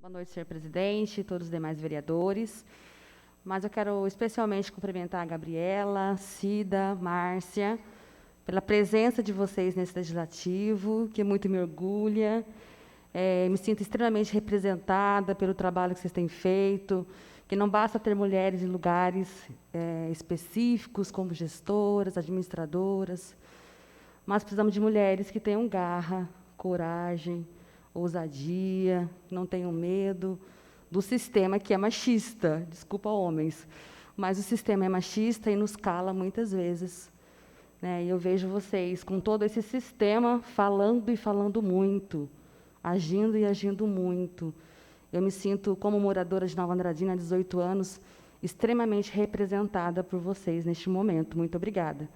Boa noite, senhor presidente, e todos os demais vereadores. Mas eu quero especialmente cumprimentar a Gabriela, Cida, Márcia, pela presença de vocês nesse legislativo, que muito me orgulha. Me sinto extremamente representada pelo trabalho que vocês têm feito, que não basta ter mulheres em lugares específicos, como gestoras, administradoras, mas precisamos de mulheres que tenham garra, coragem, ousadia, não tenham medo do sistema que é machista. Desculpa, homens, mas o sistema é machista e nos cala muitas vezes. E eu vejo vocês com todo esse sistema falando e falando muito, agindo e agindo muito. Eu me sinto, como moradora de Nova Andradina há 18 anos, extremamente representada por vocês neste momento. Muito obrigada.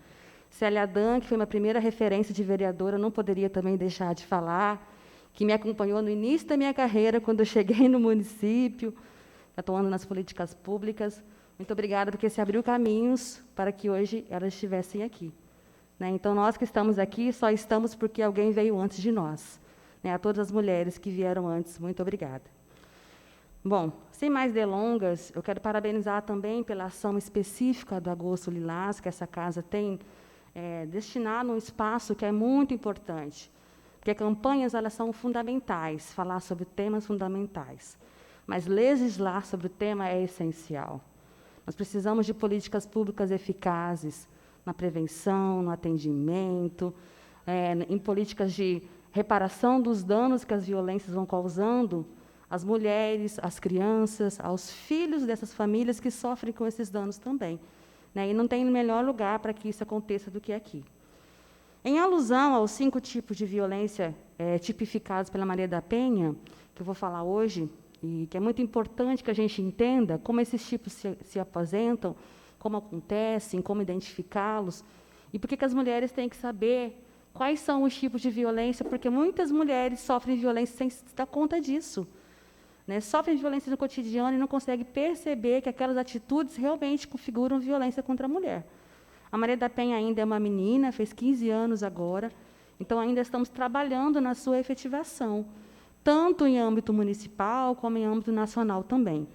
Célia Adan, que foi minha primeira referência de vereadora, não poderia também deixar de falar, que me acompanhou no início da minha carreira, quando eu cheguei no município, atuando nas políticas públicas. Muito obrigada, porque se abriu caminhos para que hoje elas estivessem aqui. Então, nós que estamos aqui, só estamos porque alguém veio antes de nós. A todas as mulheres que vieram antes, muito obrigada. Bom, sem mais delongas, eu quero parabenizar também pela ação específica do Agosto Lilás, que essa casa tem destinado um espaço que é muito importante, porque campanhas elas são fundamentais, falar sobre temas fundamentais, mas legislar sobre o tema é essencial. Nós precisamos de políticas públicas eficazes na prevenção, no atendimento, em políticas de reparação dos danos que as violências vão causando às mulheres, às crianças, aos filhos dessas famílias que sofrem com esses danos também. E não tem melhor lugar para que isso aconteça do que aqui. Em alusão aos 5 tipos de violência tipificados pela Maria da Penha, que eu vou falar hoje, e que é muito importante que a gente entenda como esses tipos se apresentam, como acontecem, como identificá-los, e por que as mulheres têm que saber quais são os tipos de violência, porque muitas mulheres sofrem violência sem se dar conta disso. Sofrem violência no cotidiano e não conseguem perceber que aquelas atitudes realmente configuram violência contra a mulher. A Maria da Penha ainda é uma menina, fez 15 anos agora, então ainda estamos trabalhando na sua efetivação, tanto em âmbito municipal como em âmbito nacional também.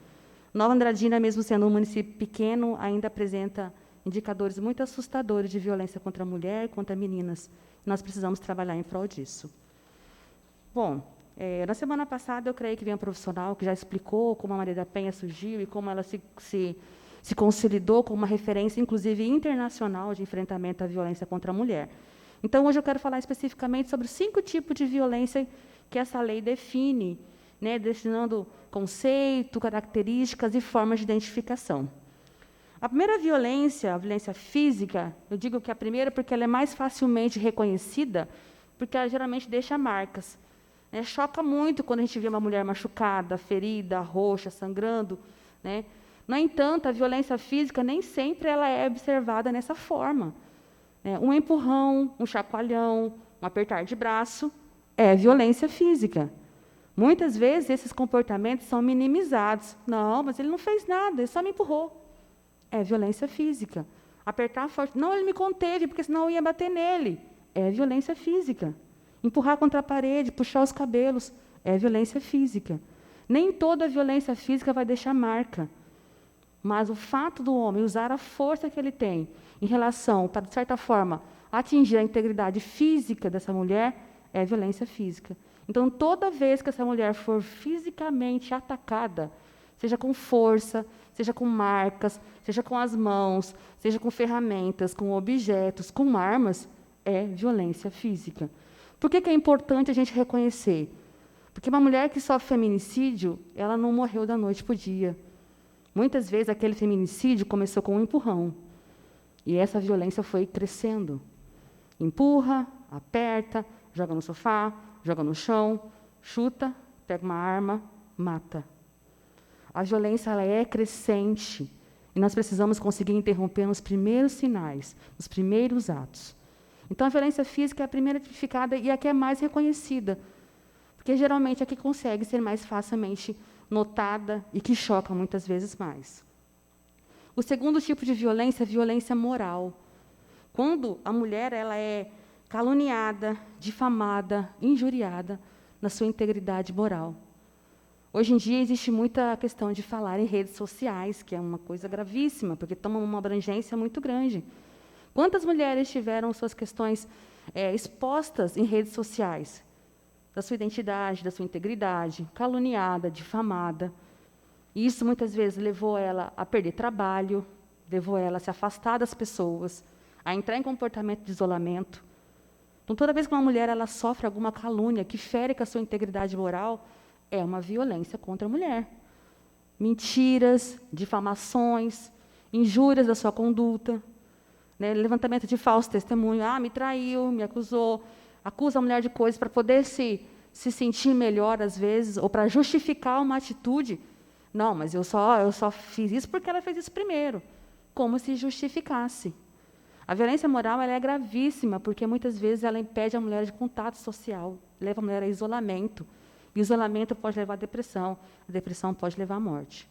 Nova Andradina, mesmo sendo um município pequeno, ainda apresenta indicadores muito assustadores de violência contra a mulher e contra meninas. Nós precisamos trabalhar em prol disso. Bom, na semana passada, eu creio que veio um profissional que já explicou como a Maria da Penha surgiu e como ela se consolidou como uma referência, inclusive internacional, de enfrentamento à violência contra a mulher. Então, hoje eu quero falar especificamente sobre os 5 tipos de violência que essa lei define, destinando conceito, características e formas de identificação. A primeira violência, a violência física, eu digo que é a primeira porque ela é mais facilmente reconhecida, porque ela geralmente deixa marcas. Choca muito quando a gente vê uma mulher machucada, ferida, roxa, sangrando. No entanto, a violência física nem sempre ela é observada nessa forma. Um empurrão, um chacoalhão, um apertar de braço é violência física. Muitas vezes, esses comportamentos são minimizados. Não, mas ele não fez nada, ele só me empurrou. É violência física. Apertar forte. Não, ele me conteve, porque senão eu ia bater nele. É violência física. Empurrar contra a parede, puxar os cabelos, é violência física. Nem toda violência física vai deixar marca. Mas o fato do homem usar a força que ele tem em relação, para, de certa forma, atingir a integridade física dessa mulher, é violência física. Então, toda vez que essa mulher for fisicamente atacada, seja com força, seja com marcas, seja com as mãos, seja com ferramentas, com objetos, com armas, é violência física. Por que é importante a gente reconhecer? Porque uma mulher que sofre feminicídio, ela não morreu da noite para o dia. Muitas vezes, aquele feminicídio começou com um empurrão. E essa violência foi crescendo. Empurra, aperta, joga no sofá, joga no chão, chuta, pega uma arma, mata. A violência ela é crescente. E nós precisamos conseguir interromper nos primeiros sinais, nos primeiros atos. Então, a violência física é a primeira tipificada e a que é mais reconhecida, porque, geralmente, é a que consegue ser mais facilmente notada e que choca muitas vezes mais. O segundo tipo de violência é a violência moral. Quando a mulher ela é caluniada, difamada, injuriada na sua integridade moral. Hoje em dia existe muita questão de falar em redes sociais, que é uma coisa gravíssima, porque toma uma abrangência muito grande. Quantas mulheres tiveram suas questões expostas em redes sociais? Da sua identidade, da sua integridade, caluniada, difamada. E isso, muitas vezes, levou ela a perder trabalho, levou ela a se afastar das pessoas, a entrar em comportamento de isolamento. Então, toda vez que uma mulher ela sofre alguma calúnia que fere com a sua integridade moral, é uma violência contra a mulher. Mentiras, difamações, injúrias da sua conduta, né, levantamento de falso testemunho. Me traiu, me acusou. Acusa a mulher de coisas para poder se sentir melhor, às vezes, ou para justificar uma atitude. Não, mas eu só fiz isso porque ela fez isso primeiro. Como se justificasse. A violência moral ela é gravíssima, porque muitas vezes ela impede a mulher de contato social, leva a mulher a isolamento. E o isolamento pode levar à depressão, a depressão pode levar à morte.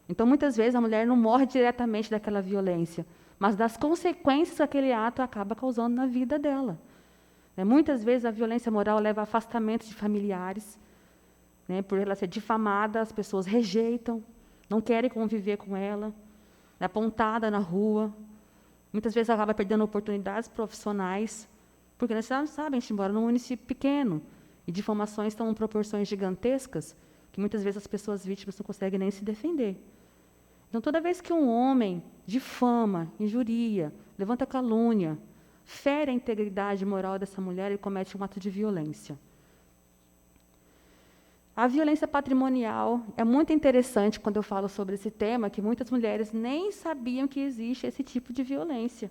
Então, muitas vezes, a mulher não morre diretamente daquela violência, mas das consequências que aquele ato acaba causando na vida dela. Muitas vezes, a violência moral leva a afastamento de familiares, por ela ser difamada, as pessoas rejeitam, não querem conviver com ela, é apontada na rua. Muitas vezes, acaba perdendo oportunidades profissionais, porque nós sabemos, a gente mora num município pequeno, e difamações estão em proporções gigantescas, que muitas vezes as pessoas vítimas não conseguem nem se defender. Então, toda vez que um homem difama, injuria, levanta calúnia, fere a integridade moral dessa mulher, ele comete um ato de violência. A violência patrimonial é muito interessante quando eu falo sobre esse tema, que muitas mulheres nem sabiam que existe esse tipo de violência.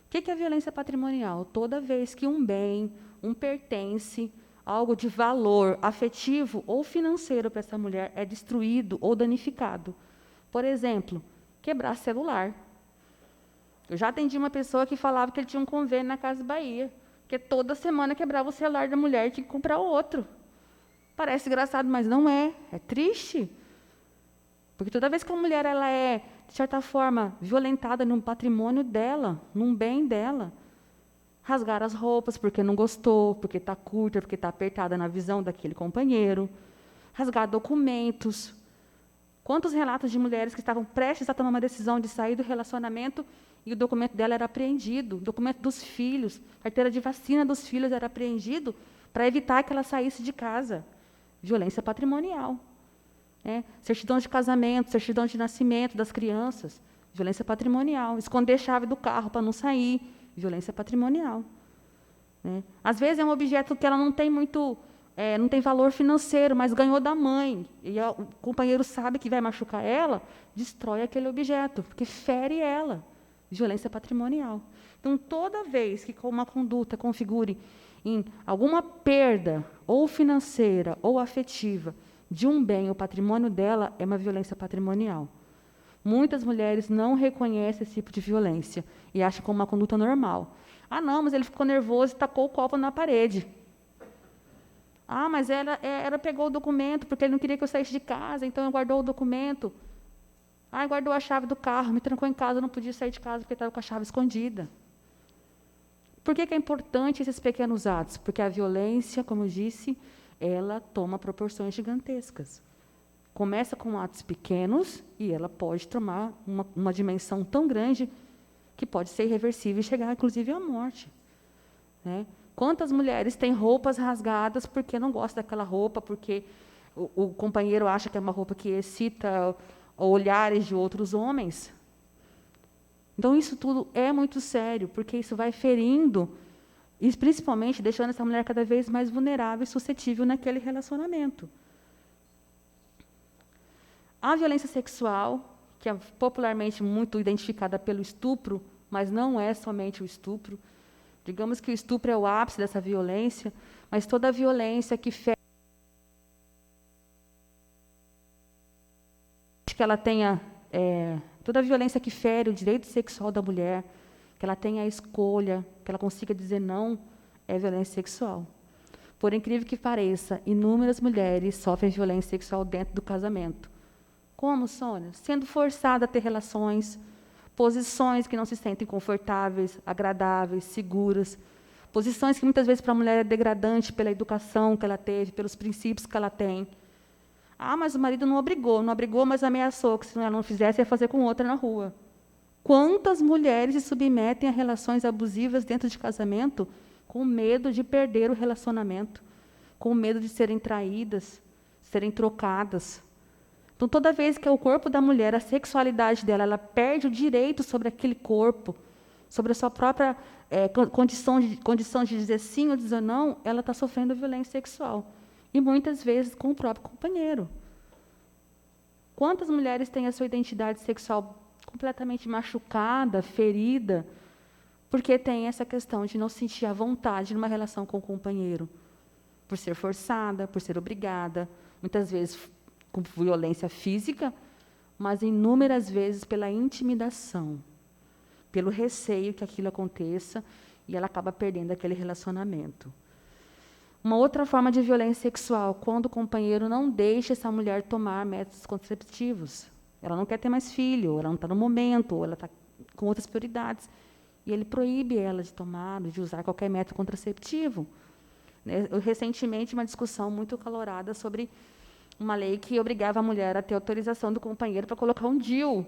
O que é a violência patrimonial? Toda vez que um bem, um pertence, algo de valor afetivo ou financeiro para essa mulher é destruído ou danificado. Por exemplo, quebrar celular. Eu já atendi uma pessoa que falava que ele tinha um convênio na Casa Bahia, que toda semana quebrava o celular da mulher e tinha que comprar outro. Parece engraçado, mas não é. É triste. Porque toda vez que a mulher ela é, de certa forma, violentada num patrimônio dela, num bem dela, rasgar as roupas porque não gostou, porque está curta, porque está apertada na visão daquele companheiro, rasgar documentos. Quantos relatos de mulheres que estavam prestes a tomar uma decisão de sair do relacionamento e o documento dela era apreendido, o documento dos filhos, a carteira de vacina dos filhos era apreendido para evitar que ela saísse de casa. Violência patrimonial. Certidão de casamento, certidão de nascimento das crianças, violência patrimonial. Esconder a chave do carro para não sair, violência patrimonial. Às vezes é um objeto que ela não tem muito, não tem valor financeiro, mas ganhou da mãe, e o companheiro sabe que vai machucar ela, destrói aquele objeto, porque fere ela. Violência patrimonial. Então, toda vez que uma conduta configure em alguma perda, ou financeira, ou afetiva, de um bem ou patrimônio dela, é uma violência patrimonial. Muitas mulheres não reconhecem esse tipo de violência e acham como uma conduta normal. Não, mas ele ficou nervoso e tacou o copo na parede. Mas ela pegou o documento porque ele não queria que eu saísse de casa, então guardou o documento. Guardou a chave do carro, me trancou em casa, eu não podia sair de casa porque estava com a chave escondida. Por que é importante esses pequenos atos? Porque a violência, como eu disse, ela toma proporções gigantescas. Começa com atos pequenos e ela pode tomar uma dimensão tão grande que pode ser irreversível e chegar, inclusive, à morte. Quantas mulheres têm roupas rasgadas porque não gostam daquela roupa, porque o companheiro acha que é uma roupa que excita olhares de outros homens? Então, isso tudo é muito sério, porque isso vai ferindo, e principalmente deixando essa mulher cada vez mais vulnerável e suscetível naquele relacionamento. A violência sexual, que é popularmente muito identificada pelo estupro, mas não é somente o estupro. Digamos que o estupro é o ápice dessa violência, mas toda a violência que fere que ela tenha, toda a violência que fere o direito sexual da mulher, que ela tenha a escolha, que ela consiga dizer não, é violência sexual. Por incrível que pareça, inúmeras mulheres sofrem violência sexual dentro do casamento. Como, Sônia? Sendo forçada a ter relações, posições que não se sentem confortáveis, agradáveis, seguras, posições que muitas vezes para a mulher é degradante pela educação que ela teve, pelos princípios que ela tem. Ah, mas o marido não obrigou, mas ameaçou que se ela não fizesse, ia fazer com outra na rua. Quantas mulheres se submetem a relações abusivas dentro de casamento com medo de perder o relacionamento, com medo de serem traídas, serem trocadas. Então, toda vez que é o corpo da mulher, a sexualidade dela, ela perde o direito sobre aquele corpo, sobre a sua própria condição de dizer sim ou dizer não, ela está sofrendo violência sexual. E, muitas vezes, com o próprio companheiro. Quantas mulheres têm a sua identidade sexual completamente machucada, ferida, porque tem essa questão de não sentir a vontade numa relação com o companheiro, por ser forçada, por ser obrigada, muitas vezes com violência física, mas inúmeras vezes pela intimidação, pelo receio que aquilo aconteça, e ela acaba perdendo aquele relacionamento. Uma outra forma de violência sexual, quando o companheiro não deixa essa mulher tomar métodos contraceptivos. Ela não quer ter mais filho, ela não está no momento, ou ela está com outras prioridades. E ele proíbe ela de tomar, de usar qualquer método contraceptivo. Recentemente, uma discussão muito acalorada sobre uma lei que obrigava a mulher a ter autorização do companheiro para colocar um DIU.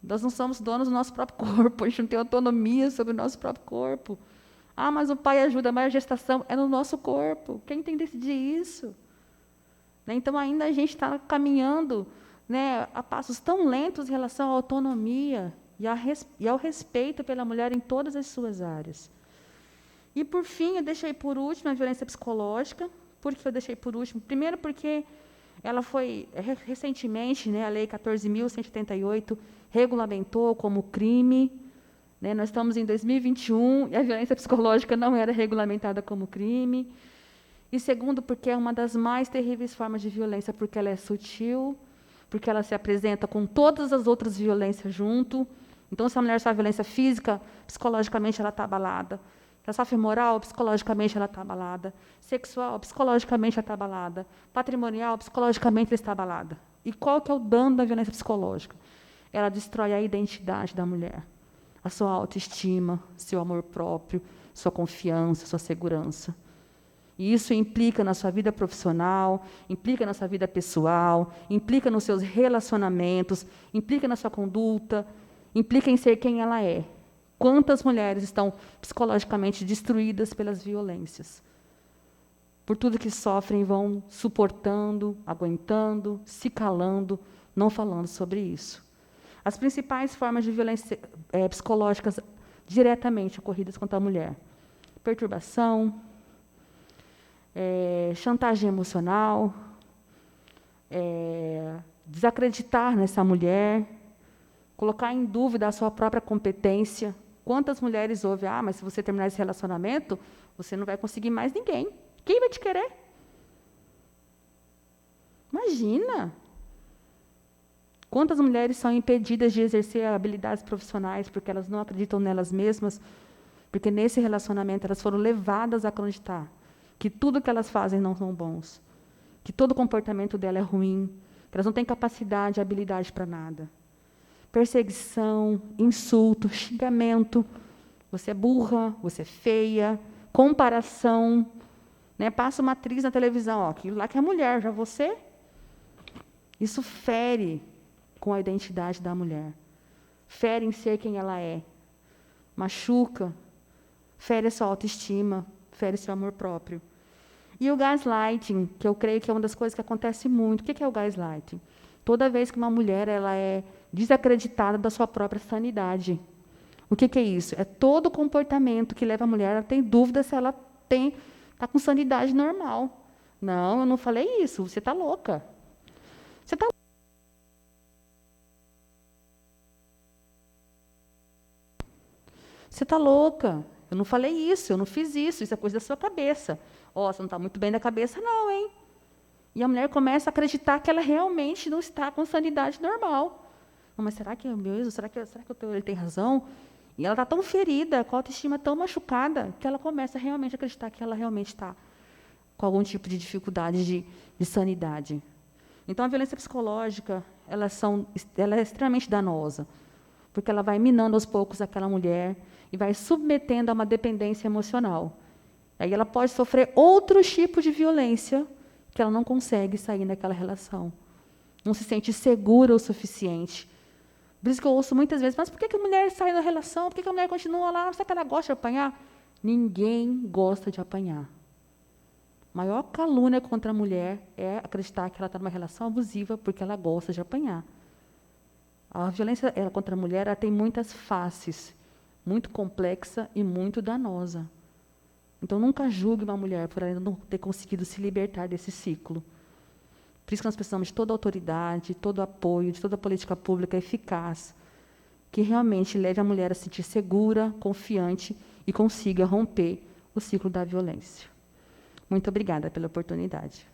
Nós não somos donos do nosso próprio corpo, a gente não tem autonomia sobre o nosso próprio corpo. Ah, mas o pai ajuda, mas a gestação é no nosso corpo. Quem tem que decidir isso? Então, ainda a gente está caminhando, a passos tão lentos em relação à autonomia e ao respeito pela mulher em todas as suas áreas. E, por fim, eu deixei por último a violência psicológica. Por que eu deixei por último? Primeiro, porque ela foi, recentemente, a Lei 14.178 regulamentou como crime. Nós estamos em 2021 e a violência psicológica não era regulamentada como crime. E, segundo, porque é uma das mais terríveis formas de violência, porque ela é sutil, porque ela se apresenta com todas as outras violências junto. Então, se a mulher sofre violência física, psicologicamente ela está abalada. Se ela sofre moral, psicologicamente ela está abalada. Sexual, psicologicamente ela está abalada. Patrimonial, psicologicamente ela está abalada. E qual que é o dano da violência psicológica? Ela destrói a identidade da mulher, a sua autoestima, seu amor próprio, sua confiança, sua segurança. E isso implica na sua vida profissional, implica na sua vida pessoal, implica nos seus relacionamentos, implica na sua conduta, implica em ser quem ela é. Quantas mulheres estão psicologicamente destruídas pelas violências? Por tudo que sofrem, vão suportando, aguentando, se calando, não falando sobre isso. As principais formas de violência psicológicas diretamente ocorridas contra a mulher: perturbação, chantagem emocional, desacreditar nessa mulher, colocar em dúvida a sua própria competência. Quantas mulheres ouvem, mas se você terminar esse relacionamento, você não vai conseguir mais ninguém. Quem vai te querer? Imagina! Quantas mulheres são impedidas de exercer habilidades profissionais porque elas não acreditam nelas mesmas, porque nesse relacionamento elas foram levadas a acreditar que tudo que elas fazem não são bons, que todo comportamento dela é ruim, que elas não têm capacidade, habilidade para nada. Perseguição, insulto, xingamento, você é burra, você é feia, comparação, passa uma atriz na televisão, aquilo lá que é mulher, já você. Isso fere com a identidade da mulher, fere em ser quem ela é, machuca, fere a sua autoestima, fere seu amor próprio. E o gaslighting, que eu creio que é uma das coisas que acontece muito. O que é o gaslighting? Toda vez que uma mulher ela é desacreditada da sua própria sanidade. O que é isso? É todo comportamento que leva a mulher a ter dúvida se ela está com sanidade normal. Não, eu não falei isso, você está louca. Você está Você está louca. Eu não falei isso, eu não fiz isso é coisa da sua cabeça. Você não está muito bem da cabeça, não, hein? E a mulher começa a acreditar que ela realmente não está com sanidade normal. Não, mas será que é mesmo? Será que ele tem razão? E ela está tão ferida, com a autoestima tão machucada, que ela começa realmente a acreditar que ela realmente está com algum tipo de dificuldade de sanidade. Então, a violência psicológica, ela é extremamente danosa, porque ela vai minando aos poucos aquela mulher e vai submetendo a uma dependência emocional. Aí ela pode sofrer outros tipos de violência que ela não consegue sair daquela relação. Não se sente segura o suficiente. Por isso que eu ouço muitas vezes, mas por que a mulher sai da relação? Por que a mulher continua lá? Será que ela gosta de apanhar? Ninguém gosta de apanhar. A maior calúnia contra a mulher é acreditar que ela está numa relação abusiva porque ela gosta de apanhar. A violência contra a mulher ela tem muitas faces, muito complexa e muito danosa. Então, nunca julgue uma mulher por ainda não ter conseguido se libertar desse ciclo. Por isso que nós precisamos de toda a autoridade, todo o apoio, de toda a política pública eficaz, que realmente leve a mulher a se sentir segura, confiante e consiga romper o ciclo da violência. Muito obrigada pela oportunidade.